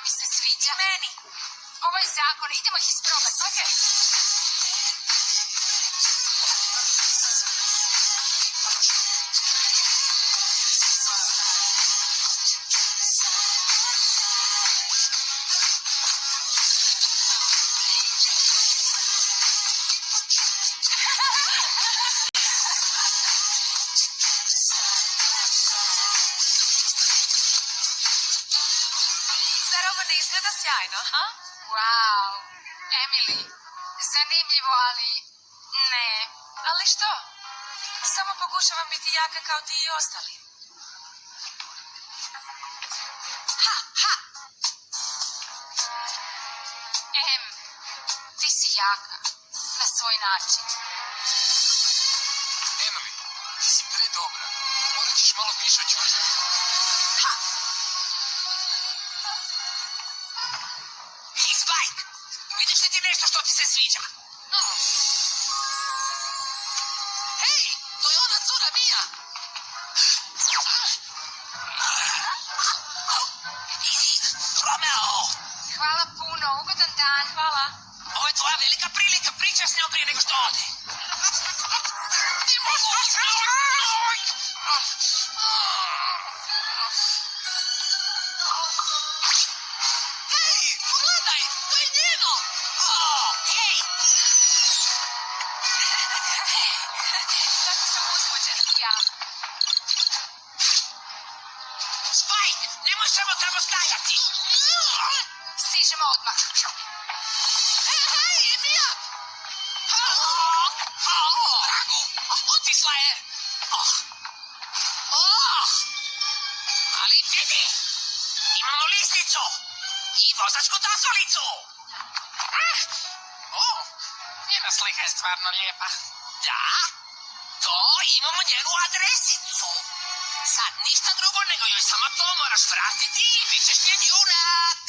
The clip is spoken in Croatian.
mi se sviđa. Meni. Ovo je zakon, idemo ih isprobati. Okej. Zar ovo ne izgleda sjajno, ha? Wow. Emily, zanimljivo, ali ne. Ali što? Samo pokušavam biti jaka kao ti i ostali. Ha, ha! Ti si jaka. Na svoj način. Emily, ti si predobra. Morat ćeš malo više učvrstiti. Hej, Spike! Vidiš li ti nešto što ti se sviđa? Hej, to je ona cura Mia! Romeo! Hvala puno, ugodan dan. Hvala. Ovo je tvoja velika prilika, pričaj s njom prije nego što ode. Ti možeš... Hej, pogledaj, to je njeno! Hej! Tako sam uzbuđen. Ja. Spike, nemoj samo tamo stajati! Stižemo odmah. Hej, Mia! Drago, otišla je! Ali vidi! Imamo listicu! I vozačku dozvolicu! Njena slika je stvarno lijepa. Da? To imamo njenu adresicu. Sad ništa drugo nego joj samo to moraš vratiti i bit ćeš njen junak.